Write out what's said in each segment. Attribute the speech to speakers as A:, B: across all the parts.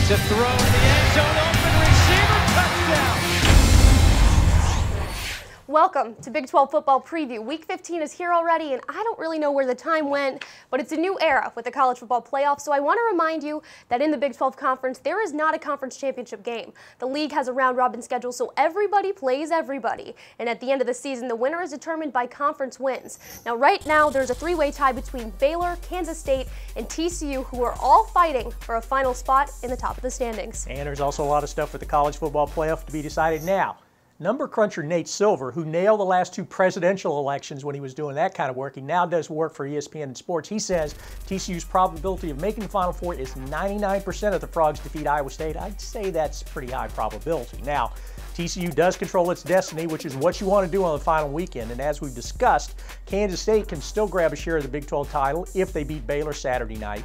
A: to throw in the end zone, open receiver, touchdown.
B: Welcome to Big 12 Football Preview. Week 15 is here already, and I don't really know where the time went, but it's a new era with the college football playoff, so I want to remind you that in the Big 12 Conference, there is not a conference championship game. The league has a round-robin schedule, so everybody plays everybody, and at the end of the season, the winner is determined by conference wins. Now, right now, there's a three-way tie between Baylor, Kansas State, and TCU, who are all fighting for a final spot in the top of the standings.
C: And there's also a lot of stuff with the college football playoff to be decided now. Number cruncher Nate Silver, who nailed the last two presidential elections when he was doing that kind of work, he now does work for ESPN and Sports. He says TCU's probability of making the Final Four is 99% if the Frogs defeat Iowa State. I'd say that's pretty high probability. Now, TCU does control its destiny, which is what you want to do on the final weekend. And as we've discussed, Kansas State can still grab a share of the Big 12 title if they beat Baylor Saturday night.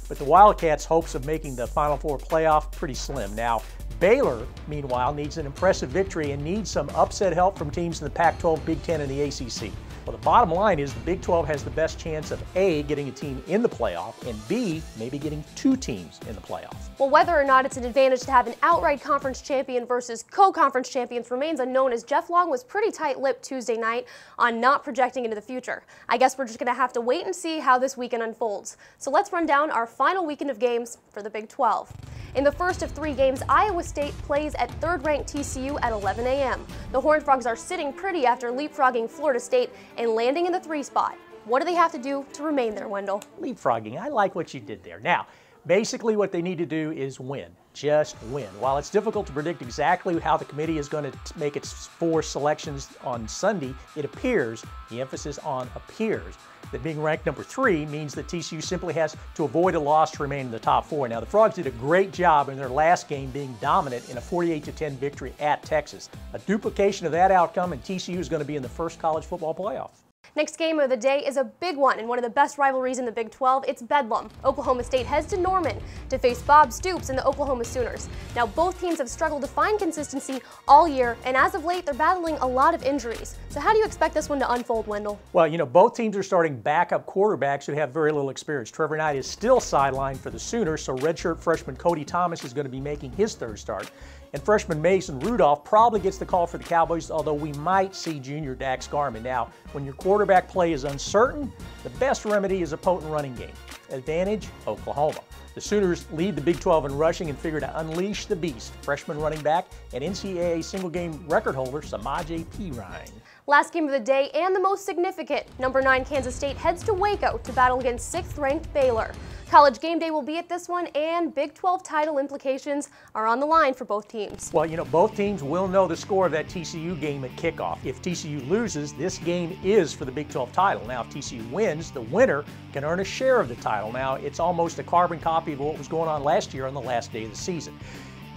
C: But the Wildcats' hopes of making the Final Four playoff pretty slim. Now, Baylor, meanwhile, needs an impressive victory and needs some upset help from teams in the Pac-12, Big 10, and the ACC. Well, the bottom line is the Big 12 has the best chance of A, getting a team in the playoff, and B, maybe getting two teams in the playoff.
B: Well, whether or not it's an advantage to have an outright conference champion versus co-conference champions remains unknown, as Jeff Long was pretty tight-lipped Tuesday night on not projecting into the future. I guess we're just going to have to wait and see how this weekend unfolds. So let's run down our final weekend of games for the Big 12. In the first of three games, Iowa State plays at third-ranked TCU at 11 a.m. The Horned Frogs are sitting pretty after leapfrogging Florida State and landing in the 3 spot. What do they have to do to remain there, Wendell?
C: Leapfrogging, I like what you did there. Now, basically what they need to do is win. Just win. While it's difficult to predict exactly how the committee is going to make its 4 selections on Sunday, it appears, the emphasis on appears, that being ranked number 3 means that TCU simply has to avoid a loss to remain in the top 4. Now, the Frogs did a great job in their last game being dominant in a 48-10 victory at Texas. A duplication of that outcome, and TCU is going to be in the first college football playoff.
B: Next game of the day is a big one and one of the best rivalries in the Big 12. It's Bedlam. Oklahoma State heads to Norman to face Bob Stoops and the Oklahoma Sooners. Now, both teams have struggled to find consistency all year, and as of late, they're battling a lot of injuries. So how do you expect this one to unfold, Wendell?
C: Well, you know, both teams are starting backup quarterbacks who have very little experience. Trevor Knight is still sidelined for the Sooners, so redshirt freshman Cody Thomas is going to be making his third start. And freshman Mason Rudolph probably gets the call for the Cowboys, although we might see junior Dax Garman. Now, when your quarterback play is uncertain, the best remedy is a potent running game. Advantage, Oklahoma. The Sooners lead the Big 12 in rushing and figure to unleash the beast. Freshman running back and NCAA single-game record holder Samaje Perine.
B: Last game of the day and the most significant, number 9 Kansas State heads to Waco to battle against 6th-ranked Baylor. College game day will be at this one, and Big 12 title implications are on the line for both teams.
C: Well, you know, both teams will know the score of that TCU game at kickoff. If TCU loses, this game is for the Big 12 title. Now, if TCU wins, the winner can earn a share of the title. Now, it's almost a carbon copy of what was going on last year on the last day of the season.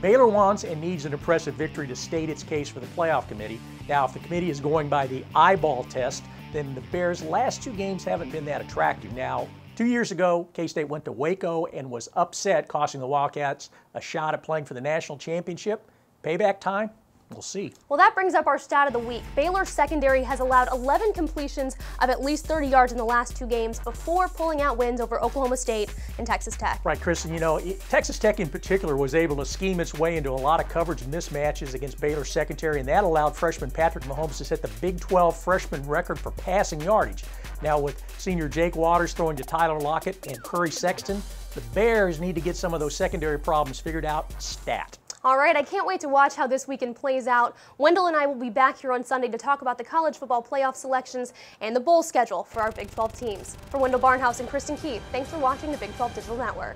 C: Baylor wants and needs an impressive victory to state its case for the playoff committee. Now, if the committee is going by the eyeball test, then the Bears' last 2 games haven't been that attractive. Now, 2 years ago, K-State went to Waco and was upset, costing the Wildcats a shot at playing for the national championship. Payback time? We'll see.
B: Well, that brings up our stat of the week. Baylor's secondary has allowed 11 completions of at least 30 yards in the last 2 games before pulling out wins over Oklahoma State and Texas Tech.
C: Right, Kristen, you know, Texas Tech in particular was able to scheme its way into a lot of coverage mismatches against Baylor's secondary, and that allowed freshman Patrick Mahomes to set the Big 12 freshman record for passing yardage. Now, with senior Jake Waters throwing to Tyler Lockett and Curry Sexton, the Bears need to get some of those secondary problems figured out stat.
B: All right, I can't wait to watch how this weekend plays out. Wendell and I will be back here on Sunday to talk about the college football playoff selections and the bowl schedule for our Big 12 teams. For Wendell Barnhouse and Kristen Keith, thanks for watching the Big 12 Digital Network.